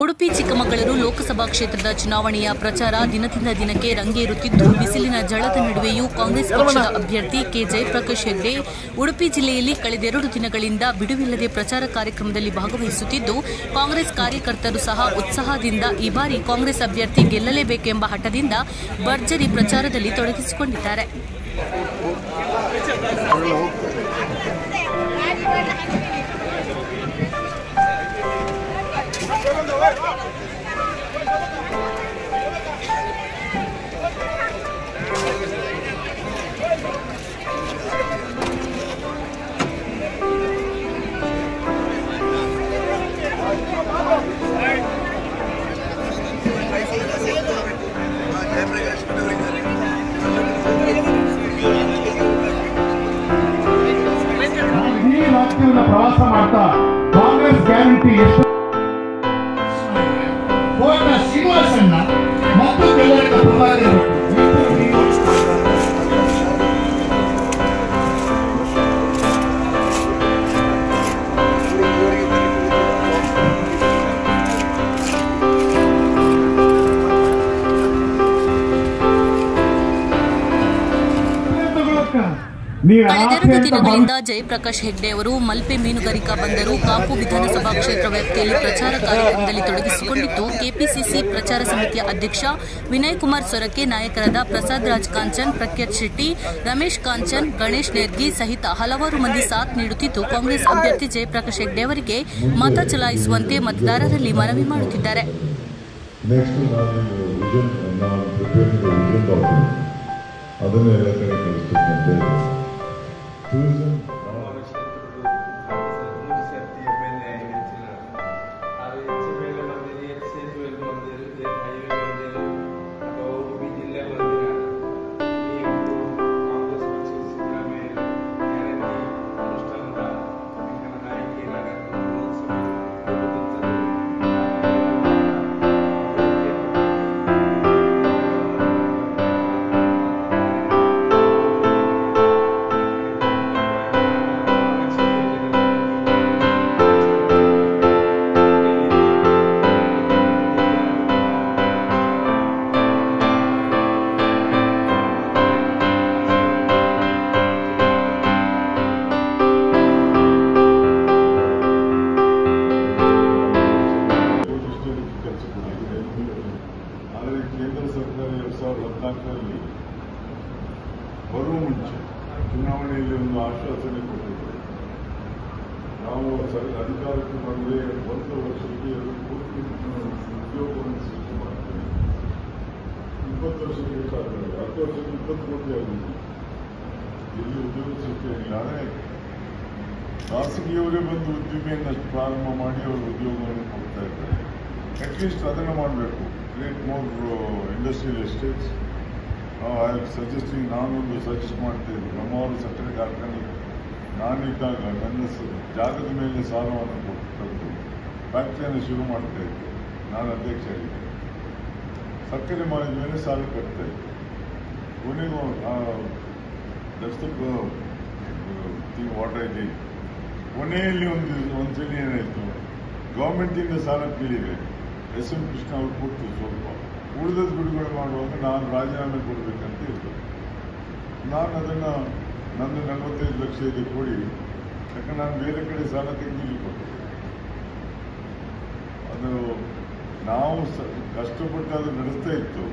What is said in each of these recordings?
ಉಡುಪಿ ಚಿಕ್ಕಮಗಳೂರು ಲೋಕಸಭಾ ಕ್ಷೇತ್ರದ ಚುನಾವಣೆಯ ಪ್ರಚಾರ ದಿನದಿಂದ ದಿನಕ್ಕೆ ರಂಗೇರುತ್ತಿದ್ದು, ಬಿಸಿಲಿನ ಝಳದ ನಡುವೆಯೂ ಕಾಂಗ್ರೆಸ್ ಪಕ್ಷದ ಅಭ್ಯರ್ಥಿ ಕೆ ಜಯಪ್ರಕಾಶ್ ಹೆಗ್ಡೆ ಉಡುಪಿ ಜಿಲ್ಲೆಯಲ್ಲಿ ಕಳೆದೆರಡು ದಿನಗಳಿಂದ ಬಿಡುವಿಲ್ಲದೆ ಪ್ರಚಾರ ಕಾರ್ಯಕ್ರಮದಲ್ಲಿ ಭಾಗವಹಿಸುತ್ತಿದ್ದು, ಕಾಂಗ್ರೆಸ್ ಕಾರ್ಯಕರ್ತರು ಸಹ ಉತ್ಸಾಹದಿಂದ ಈ ಬಾರಿ ಕಾಂಗ್ರೆಸ್ ಅಭ್ಯರ್ಥಿ ಗೆಲ್ಲಲೇಬೇಕೆಂಬ ಹಠದಿಂದ ಭರ್ಜರಿ ಪ್ರಚಾರದಲ್ಲಿ ತೊಡಗಿಸಿಕೊಂಡಿದ್ದಾರೆ. ಪ್ರವಾಸ ಮಾಡ್ತಾ ಕಾಂಗ್ರೆಸ್ ಗ್ಯಾರಂಟಿ ಎಷ್ಟು ಶ್ರೀನಿವಾಸಣ್ಣ ಮತ್ತು ಕಳೆದೆರಡು ದಿನಗಳಿಂದ ಜಯಪ್ರಕಾಶ್ ಹೆಗ್ಡೆ ಅವರು ಮಲ್ಪೆ ಮೀನುಗಾರಿಕಾ ಬಂದರು ಕಾಪು ವಿಧಾನಸಭಾ ಕ್ಷೇತ್ರ ವ್ಯಾಪ್ತಿಯಲ್ಲಿ ಪ್ರಚಾರ ಕಾರ್ಯಕ್ರಮದಲ್ಲಿ ತೊಡಗಿಸಿಕೊಂಡಿದ್ದು, ಕೆಪಿಸಿಸಿ ಪ್ರಚಾರ ಸಮಿತಿಯ ಅಧ್ಯಕ್ಷ ವಿನಯ್ ಕುಮಾರ್ ಸೊರಕೆ, ನಾಯಕರಾದ ಪ್ರಸಾದ್ ರಾಜ್ ಕಾಂಚನ್, ಪ್ರಖ್ಯಾತ್ ಶೆಟ್ಟಿ, ರಮೇಶ್ ಕಾಂಚನ್, ಗಣೇಶ್ ನೇರ್ಗಿ ಸಹಿತ ಹಲವಾರು ಮಂದಿ ಸಾಥ್ ನೀಡುತ್ತಿದ್ದು, ಕಾಂಗ್ರೆಸ್ ಅಭ್ಯರ್ಥಿ ಜಯಪ್ರಕಾಶ್ ಹೆಗ್ಡೆ ಅವರಿಗೆ ಮತ ಚಲಾಯಿಸುವಂತೆ ಮತದಾರರಲ್ಲಿ ಮನವಿ ಮಾಡುತ್ತಿದ್ದಾರೆ. ಬರುವ ಮುಂಚೆ ಚುನಾವಣೆಯಲ್ಲಿ ಒಂದು ಆಶ್ವಾಸನೆ ಕೊಟ್ಟಿದ್ದಾರೆ. ನಾವು ಅಧಿಕಾರಕ್ಕೆ ಬಂದರೆ 1 ವರ್ಷಕ್ಕೆ 2 ಕೋಟಿ ಉದ್ಯೋಗವನ್ನು ಸೃಷ್ಟಿ ಮಾಡ್ತೇವೆ. 20 ವರ್ಷಕ್ಕೆ ಸಾಧ್ಯ, 10 ವರ್ಷಕ್ಕೆ 20 ಕೋಟಿ ಆಗಿದೆ. ಎಲ್ಲಿ ಉದ್ಯೋಗ ಸೃಷ್ಟಿಯಾಗಿಲ್ಲ. ಆದರೆ ಖಾಸಗಿಯವರೇ ಬಂದು ಉದ್ದಿಮೆಯನ್ನು ಪ್ರಾರಂಭ ಮಾಡಿ ಅವರು ಉದ್ಯೋಗವನ್ನು ಕೊಡ್ತಾ ಇದ್ದಾರೆ. ಅಟ್ಲೀಸ್ಟ್ ಅದನ್ನು ಮಾಡಬೇಕು. Create more industrial estates. ನಾನೊಂದು ಸಜೆಸ್ಟ್ ಮಾಡ್ತಾ ಇದ್ದೆ. ನಮ್ಮವರು ಸಕ್ಕರೆ ಕಾರ್ಖಾನೆ ನಾನಿದ್ದಾಗ ನನ್ನ ಜಾಗದ ಮೇಲೆ ಸಾಲವನ್ನು ಕೊಟ್ಟು ಫ್ಯಾಕ್ಟ್ರಿಯನ್ನು ಶುರು ಮಾಡ್ತಾ ಇದ್ದೆ. ನಾನು ಅಧ್ಯಕ್ಷ ಆಗಿದ್ದೆ. ಸಕ್ಕರೆ ಮಾಡಿದ ಮೇಲೆ ಸಾಲ ಕಟ್ತಾ ಇದ್ದೆ. ಕೊನೆಗೂ ವಾಟರ್ ಇದೆ. ಕೊನೆಯಲ್ಲಿ ಒಂದ್ಸಲ ಏನಾಯಿತು, ಗೌರ್ಮೆಂಟಿಂದ ಸಾಲ ಕೇಳಿದೆ. ಎಸ್.ಎಂ. ಕೃಷ್ಣ ಅವರು ಕೊಟ್ಟು ಸ್ವಲ್ಪ ಉಳಿದದ್ದು ಬಿಡುಗಡೆ ಮಾಡುವಾಗ ನಾನು ರಾಜೀನಾಮೆ ಕೊಡಬೇಕಂತ ಇತ್ತು. ನಾನು ಅದನ್ನು ನಂದು 45 ಲಕ್ಷ ಇದೆ ಕೊಡಿ, ಯಾಕಂದ್ರೆ ನಾನು ಬೇರೆ ಕಡೆ ಸಾಲ ತೆಗೆದು ಕೊಟ್ಟೆ. ಅದು ನಾವು ಕಷ್ಟಪಟ್ಟು ಅದು ನಡೆಸ್ತಾ ಇತ್ತು.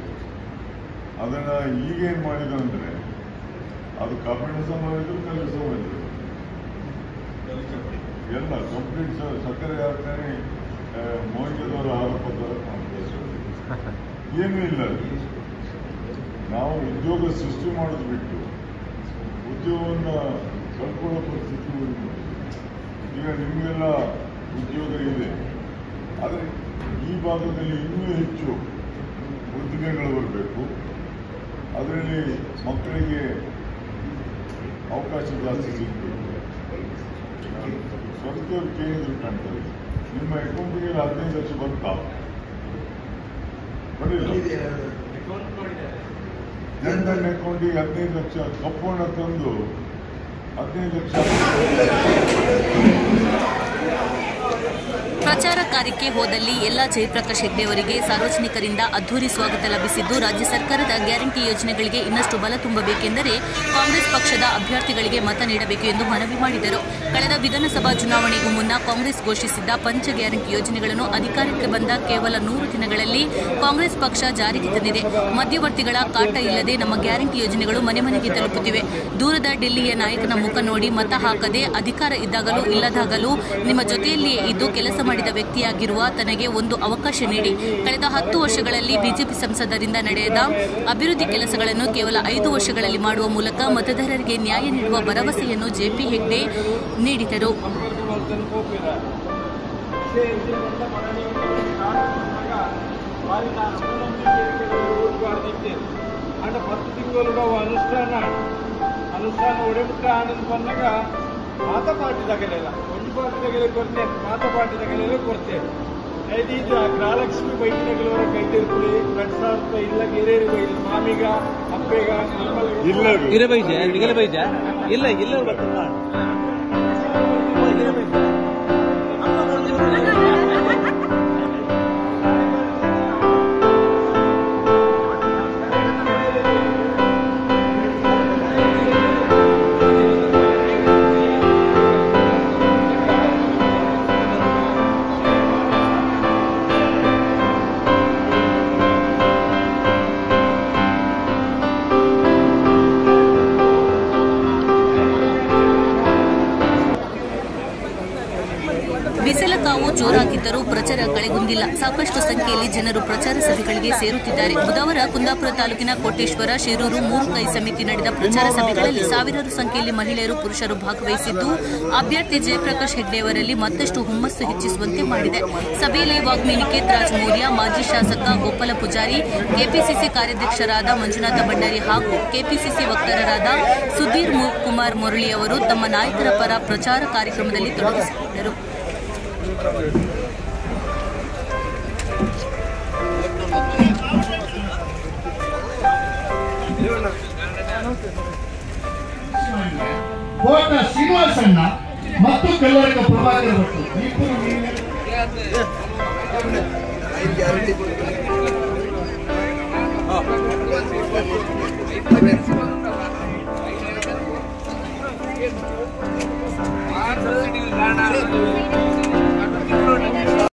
ಅದನ್ನು ಈಗೇನು ಮಾಡಿದ್ರು ಅಂದರೆ ಅದು ಕಬ್ಬಿಣ ಮಾಡಿದ್ರು, ಕಲಿಸ ಮಾಡಿದ್ರು, ಎಲ್ಲ ಕಂಪ್ಲೀಟ್ ಸಕ್ಕರೆ ಕಾರ್ಖಾನೆ ಮೌಲ್ಯದವರ ಆರೋಪದವರ ಏನೂ ಇಲ್ಲ. ನಾವು ಉದ್ಯೋಗ ಸೃಷ್ಟಿ ಮಾಡೋದು ಬಿಟ್ಟು ಉದ್ಯೋಗವನ್ನು ಕಳ್ಕೊಳ್ಳೋ ಪರಿಸ್ಥಿತಿ ಈಗ ನಿಮಗೆಲ್ಲ ಉದ್ಯೋಗ ಇದೆ. ಆದರೆ ಈ ಭಾಗದಲ್ಲಿ ಇನ್ನೂ ಹೆಚ್ಚು ಉದ್ದಿಮೆಗಳು ಬರಬೇಕು. ಅದರಲ್ಲಿ ಮಕ್ಕಳಿಗೆ ಅವಕಾಶ ಜಾಸ್ತಿ ಸಿಗಬೇಕು. ಸ್ವಂತವ್ರು ಕೇಳಿದ್ರು ಕಾಣ್ತಾರೆ. ನಿಮ್ಮ ಅಕೌಂಟಿಗೆ 15 ಲಕ್ಷ ಬಂತಾ? ಬರಲಿಲ್ಲ. ಜನಧನ್ ಅಕೌಂಟಿಗೆ 15 ಲಕ್ಷ ಕಪ್ಪು ಹಣ ತಂದು 15 ಲಕ್ಷ ಪ್ರಚಾರ ಕಾರ್ಯಕ್ಕೆ ಹೋದಲ್ಲಿ ಎಲ್ಲ ಜಯಪ್ರಕಾಶ್ ಹೆಗ್ಡೆ ಅವರಿಗೆ ಸಾರ್ವಜನಿಕರಿಂದ ಅದ್ದೂರಿ ಸ್ವಾಗತ ಲಭಿಸಿದ್ದು, ರಾಜ್ಯ ಸರ್ಕಾರದ ಗ್ಯಾರಂಟಿ ಯೋಜನೆಗಳಿಗೆ ಇನ್ನಷ್ಟು ಬಲ ತುಂಬಬೇಕೆಂದರೆ ಕಾಂಗ್ರೆಸ್ ಪಕ್ಷದ ಅಭ್ಯರ್ಥಿಗಳಿಗೆ ಮತ ನೀಡಬೇಕು ಎಂದು ಮನವಿ ಮಾಡಿದರು. ಕಳೆದ ವಿಧಾನಸಭಾ ಚುನಾವಣೆಗೂ ಮುನ್ನ ಕಾಂಗ್ರೆಸ್ ಘೋಷಿಸಿದ್ದ ಪಂಚ ಗ್ಯಾರಂಟಿ ಯೋಜನೆಗಳನ್ನು ಅಧಿಕಾರಕ್ಕೆ ಬಂದ ಕೇವಲ 100 ದಿನಗಳಲ್ಲಿ ಕಾಂಗ್ರೆಸ್ ಪಕ್ಷ ಜಾರಿಗೆ ತಂದಿದೆ. ಮಧ್ಯವರ್ತಿಗಳ ಕಾಟ ಇಲ್ಲದೆ ನಮ್ಮ ಗ್ಯಾರಂಟಿ ಯೋಜನೆಗಳು ಮನೆ ಮನೆಗೆ ತಲುಪುತ್ತಿವೆ. ದೂರದ ಡೆಲ್ಲಿಯ ನಾಯಕನ ಮುಖ ನೋಡಿ ಮತ ಹಾಕದೆ ಅಧಿಕಾರ ಇದ್ದಾಗಲೂ ಇಲ್ಲದಾಗಲೂ ನಿಮ್ಮ ಜೊತೆಯಲ್ಲಿಯೇ ಇದ್ದು ಕೆಲಸ ಮಾಡಿದ ವ್ಯಕ್ತಿಯಾಗಿರುವ ತನಗೆ ಒಂದು ಅವಕಾಶ ನೀಡಿ. ಕಳೆದ 10 ವರ್ಷಗಳಲ್ಲಿ ಬಿಜೆಪಿ ಸಂಸದರಿಂದ ನಡೆದ ಅಭಿವೃದ್ಧಿ ಕೆಲಸಗಳನ್ನು ಕೇವಲ 5 ವರ್ಷಗಳಲ್ಲಿ ಮಾಡುವ ಮೂಲಕ ಮತದಾರರಿಗೆ ನ್ಯಾಯ ನೀಡುವ ಭರವಸೆಯನ್ನು ಜೆಪಿ ಹೆಗ್ಡೆ ನೀಡಿದರು. మాత పార్టీ తగ్గలేదా కొంచెం పార్టీ తగ్గలే కొరతే మాత పార్టీ తగ్గలేదో కొరతే అయితే ಇದು ಗೃಹಲಕ್ಷ್ಮಿ ಬೈಕಿನ ವರೆಗೆ ಕೈತಿರ್ಕೊಳ್ಳಿ ಕಟ್ಸಾರ್ಥ ಇಲ್ಲ ಗೆರೇರಿ ಬೈಲಿ ಮಾಮಿಗ ಅಪ್ಪೆಗ ಇಲ್ಲ ಇರೆ ಬೈಜ ನಿಗಲೆ ಬೈಜ ಇಲ್ಲ ಇಲ್ಲ ಬರ್ತಲ್ಲ ಬಿಸಿಲಕಾವು ಜೋರಾಗಿದ್ದರೂ ಪ್ರಚಾರ ಕಳೆಗುಂದಿಲ್ಲ. ಸಾಕಷ್ಟು ಸಂಖ್ಯೆಯಲ್ಲಿ ಜನರು ಪ್ರಚಾರ ಸಭೆಗಳಿಗೆ ಸೇರುತ್ತಿದ್ದಾರೆ. ಬುಧವಾರ ಕುಂದಾಪುರ ತಾಲೂಕಿನ ಕೋಟೇಶ್ವರ, ಶಿರೂರು, 3 ಕೈ ಸಮಿತಿ ನಡೆದ ಪ್ರಚಾರ ಸಭೆಗಳಲ್ಲಿ ಸಾವಿರಾರು ಸಂಖ್ಯೆಯಲ್ಲಿ ಮಹಿಳೆಯರು, ಪುರುಷರು ಭಾಗವಹಿಸಿದ್ದು ಅಭ್ಯರ್ಥಿ ಜಯಪ್ರಕಾಶ್ ಹೆಗ್ಡೆ ಅವರಲ್ಲಿ ಮತ್ತಷ್ಟು ಹುಮ್ಮಸ್ಸು ಹೆಚ್ಚಿಸುವಂತೆ ಮಾಡಿದೆ. ಸಭೆಯಲ್ಲಿ ವಾಗ್ಮಿನಿಕೇತ್ ರಾಜ್ ಮೌರ್ಯ, ಮಾಜಿ ಶಾಸಕ ಗೋಪಾಲ ಪೂಜಾರಿ, ಕೆಪಿಸಿಸಿ ಕಾರ್ಯಾಧ್ಯಕ್ಷರಾದ ಮಂಜುನಾಥ ಭಂಡಾರಿ ಹಾಗೂ ಕೆಪಿಸಿಸಿ ವಕ್ತಾರರಾದ ಸುಧೀರ್ ಕುಮಾರ್ ಮುರಳಿ ಅವರು ತಮ್ಮ ನಾಯಕರ ಪರ ಪ್ರಚಾರ ಕಾರ್ಯಕ್ರಮದಲ್ಲಿ ತೊಡಗಿಸಿಕೊಂಡರು. ಕೋಟ ಶ್ರೀನಿವಾಸಣ್ಣ ಮತ್ತು ಕಲ್ಲರ್ಗ ಪ್ರಭಾಕರ್ ಭಟ್